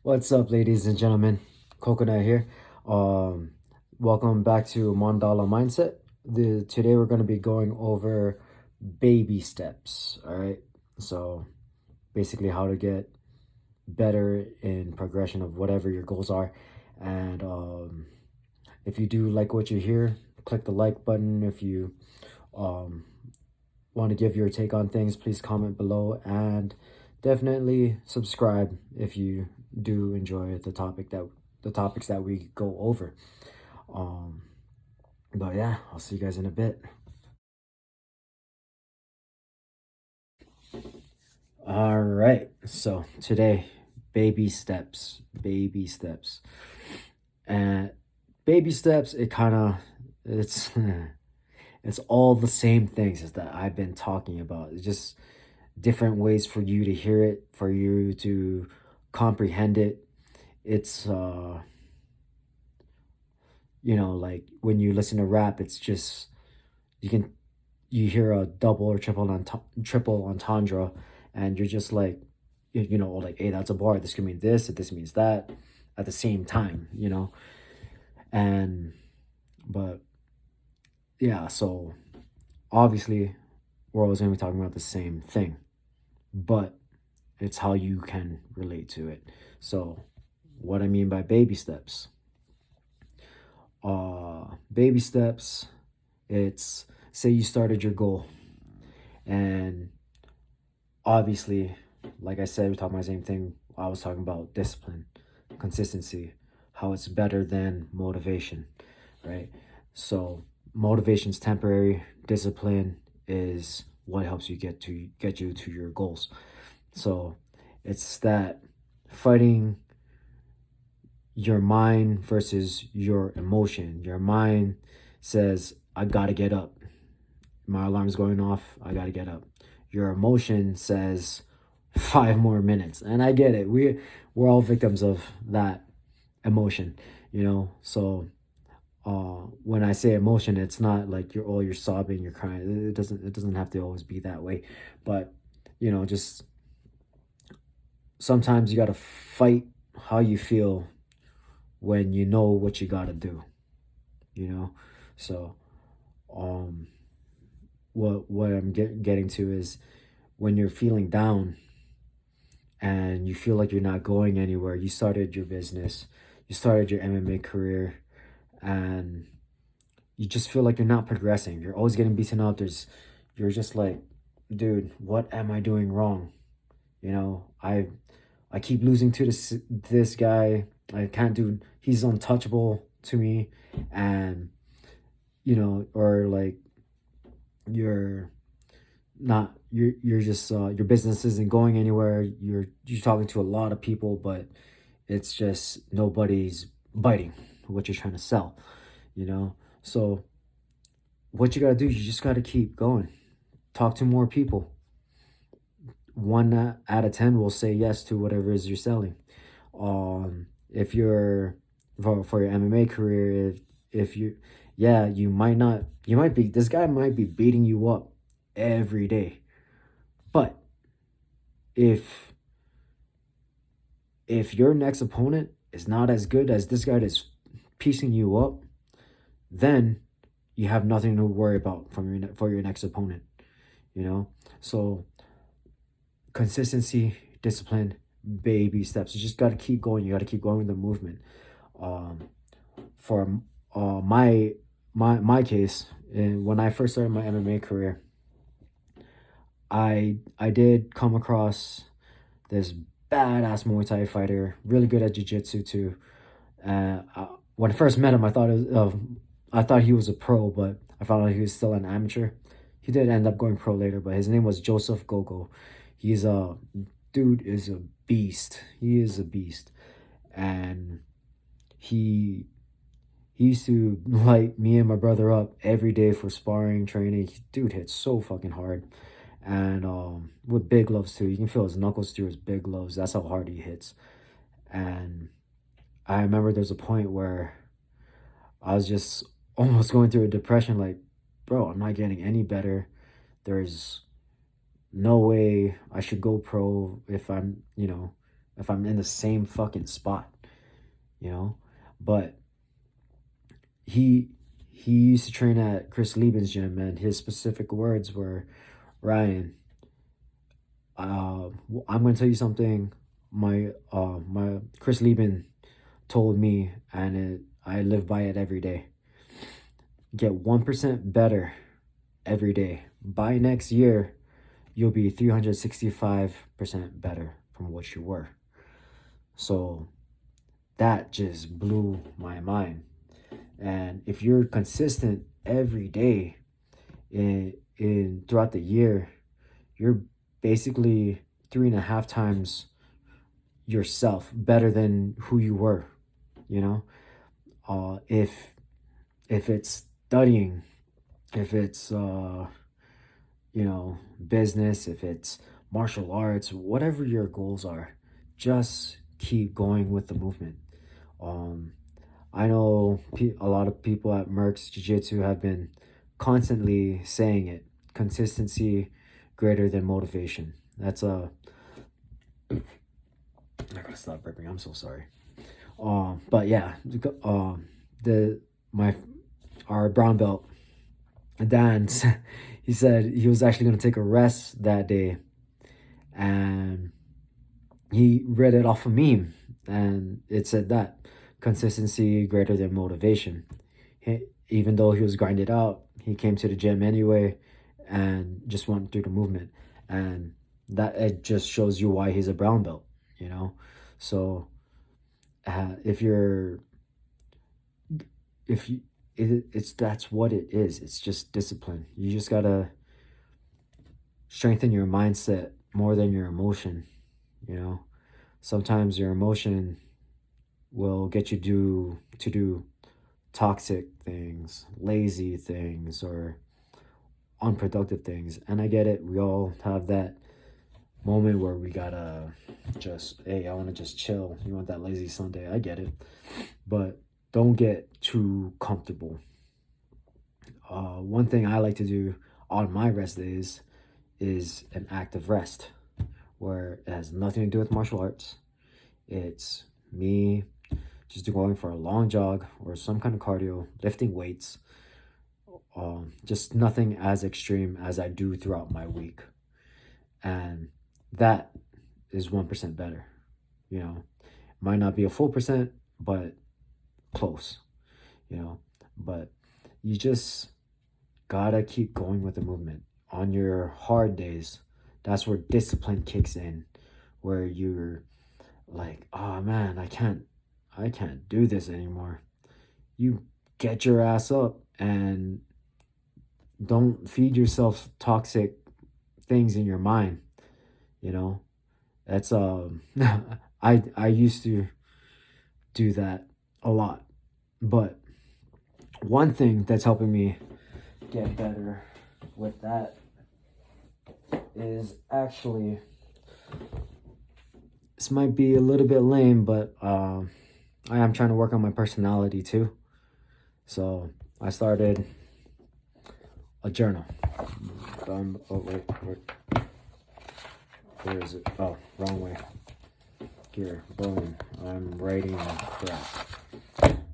What's up, ladies and gentlemen? Coconut here. Um, Welcome back to Mondala Mindset. Today we're going to be going over baby steps. All right. So basically, how to get better in progression of whatever your goals are. And if you do like what you hear, click the like button. If you um, want to give your take on things, please comment below and definitely subscribe if you do enjoy the topics that we go over. Um, but yeah, I'll see you guys in a bit. All right. So today, baby steps, and baby steps. It's it's all the same things as that I've been talking about. It's just different ways for you to hear it, for you to comprehend it. It's like when you listen to rap, it's just you can you hear a double or triple entendre, and you're just like, like, hey, that's a bar. This could mean this, and this means that, at the same time. And but yeah, so obviously we're always going to be talking about the same thing, but it's how you can relate to it. So, what I mean by baby steps. Baby steps, it's say you started your goal, and obviously, like I said, we're talking about the same thing. I was talking about discipline, consistency, how it's better than motivation, right? So, motivation's temporary, discipline is what helps you get you to your goals. So, it's that fighting your mind versus your emotion. Your mind says, I gotta get up. My alarm's going off. I gotta get up. Your emotion says 5 more minutes. And I get it. We're all victims of that emotion. So when I say emotion, it's not like you're sobbing, you're crying. It doesn't have to always be that way. But just sometimes you gotta fight how you feel when you know what you gotta do, you know? So um what I'm getting to is when you're feeling down and you feel like you're not going anywhere. You started your business, you started your MMA career, and you just feel like you're not progressing. You're always getting beaten up. You're just like, dude, what am I doing wrong? I keep losing to this guy. I can't do. He's untouchable to me, and or like you're you're just your business isn't going anywhere. You're talking to a lot of people, but it's just nobody's biting what you're trying to sell. So what you got to do, you just got to keep going. Talk to more people. One out of 10 will say yes to whatever it is you're selling. If you're for your MMA career, if you yeah, you might be, this guy might be beating you up every day. But if your next opponent is not as good as this guy that's piecing you up, then you have nothing to worry about for your next opponent, you know? So consistency, discipline, baby steps. You just got to keep going. You got to keep going with the movement. Um, for my case, and when I first started my MMA career, I did come across this badass Muay Thai fighter, really good at jiu-jitsu too. When I first met him, I thought he was a pro, but I found out he was still an amateur. He did end up going pro later, but his name was Joseph Gogo. He's a dude is a beast. He is a beast, and he he used to light me and my brother up every day for sparring training. Dude hits so fucking hard, and with big gloves too. You can feel his knuckles through his big gloves. That's how hard he hits. And I remember there's a point where I was just almost going through a depression. Like, bro, I'm not getting any better. There's no way I should go pro if I'm if I'm in the same fucking spot, you know? But he he used to train at Chris Lieben's gym, and his specific words were, Ryan, I'm gonna tell you something. My Chris Lieben told me, and I live by it every day. Get 1% better every day. By next year, you'll be 365% better from what you were. So that just blew my mind. And if you're consistent every day in throughout the year, you're basically 3.5 times yourself better than who you were. You know, if it's studying, if it's business, if it's martial arts, whatever your goals are, just keep going with the movement. Um, I know a lot of people at Merck's Jiu Jitsu have been constantly saying it: consistency greater than motivation. That's a. I gotta stop burping. I'm so sorry. But yeah, the my our brown belt Dan, he said he was actually gonna take a rest that day, and he read it off a meme, and it said that consistency greater than motivation. Even though he was grinded out, he came to the gym anyway, and just went through the movement, and that it just shows you why he's a brown belt, you know. So if you're if you it's that's what it is. It's just discipline. You just gotta strengthen your mindset more than your emotion. You know, sometimes your emotion will get you to do toxic things, lazy things, or unproductive things. And I get it. We all have that moment where we gotta just, hey, I want to just chill. You want that lazy Sunday? I get it, but don't get too comfortable. One thing I like to do on my rest days is an active rest where it has nothing to do with martial arts. It's me just going for a long jog or some kind of cardio, lifting weights, just nothing as extreme as I do throughout my week. And that is 1% better. You know, might not be a full percent, but close, you know. But you just gotta keep going with the movement. On your hard days, that's where discipline kicks in, where you're like, oh man, I can't do this anymore. You get your ass up and don't feed yourself toxic things in your mind, you know. That's I used to do that a lot. But one thing that's helping me get better with that is actually, this might be a little bit lame, but I am trying to work on my personality too. So I started a journal. Oh wait, where is it? Oh, wrong way. Here, boom. I'm writing crap,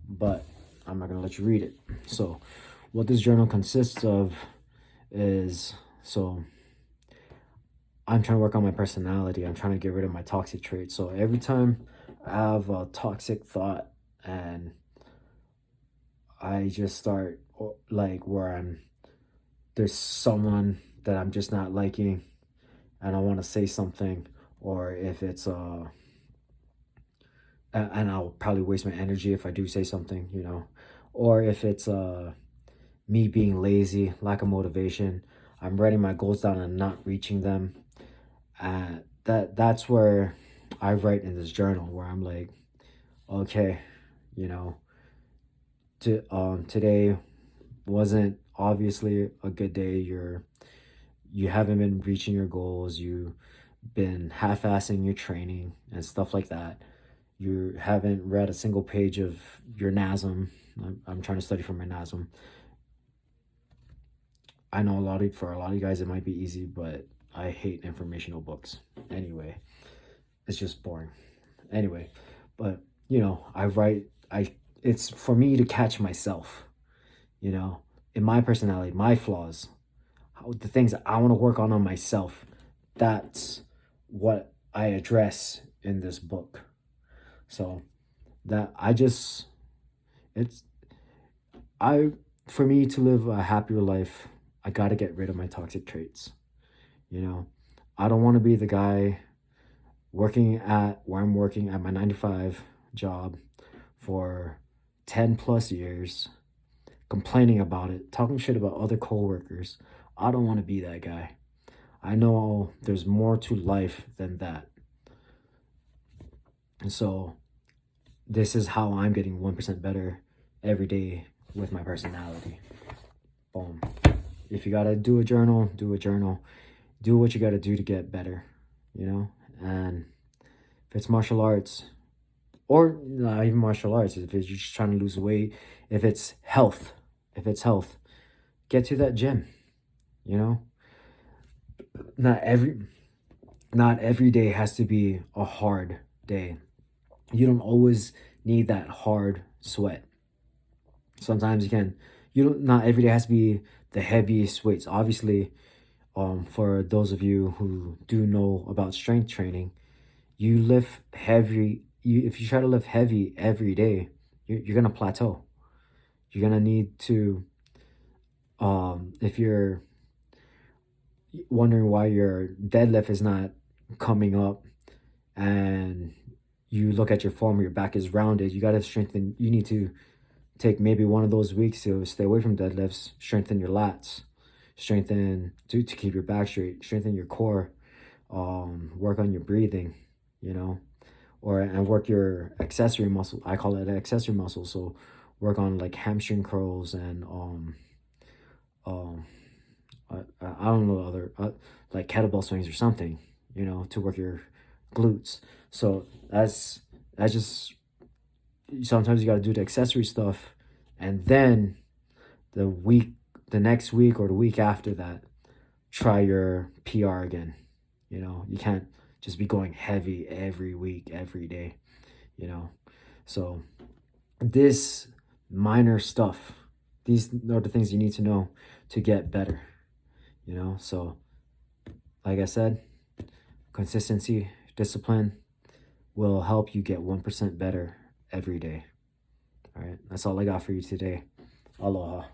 but I'm not gonna let you read it. So, what this journal consists of is, so I'm trying to work on my personality. I'm trying to get rid of my toxic traits. So every time I have a toxic thought and I just start like where there's someone that I'm just not liking and I want to say something, or if it's and I'll probably waste my energy if I do say something, you know, or if it's me being lazy, lack of motivation, I'm writing my goals down and not reaching them. That's where I write in this journal where I'm like, okay, you know, today wasn't obviously a good day. You haven't been reaching your goals. You've been half-assing your training and stuff like that. You haven't read a single page of your NASM. I'm trying to study for my NASM. I know for a lot of you guys it might be easy, but I hate informational books. Anyway, it's just boring. Anyway, but you know, I write. I it's for me to catch myself. You know, in my personality, my flaws, the things I want to work on myself. That's what I address in this book. So that I just it's I for me to live a happier life, I got to get rid of my toxic traits. You know, I don't want to be the guy working at where I'm working at my 9 to 5 job for 10 plus years, complaining about it, talking shit about other coworkers. I don't want to be that guy. I know there's more to life than that. And so this is how I'm getting 1% better every day with my personality. Boom. If you got to do a journal, do a journal. Do what you got to do to get better, you know? And if it's martial arts, or not even martial arts, if it's you're just trying to lose weight, if it's health, get to that gym, you know? Not every not every day has to be a hard day. You don't always need that hard sweat. Sometimes you don't not every day has to be the heaviest weights. Obviously, for those of you who do know about strength training, you lift heavy. If you try to lift heavy every day, you're gonna plateau. You're gonna need to, if you're wondering why your deadlift is not coming up, and you look at your form, your back is rounded, you gotta strengthen. You need to take maybe one of those weeks to stay away from deadlifts, strengthen your lats, strengthen to keep your back straight, strengthen your core, work on your breathing, you know, and work your accessory muscle. I call it an accessory muscle. So work on like hamstring curls and um I don't know other like kettlebell swings or something, you know, to work your glutes. So that's just sometimes you got to do the accessory stuff, and then the week the next week or the week after that, try your PR again. You know, you can't just be going heavy every week, every day, you know. So this minor stuff, these are the things you need to know to get better, you know. So like I said, consistency, discipline will help you get 1% better every day. All right, that's all I got for you today. Aloha.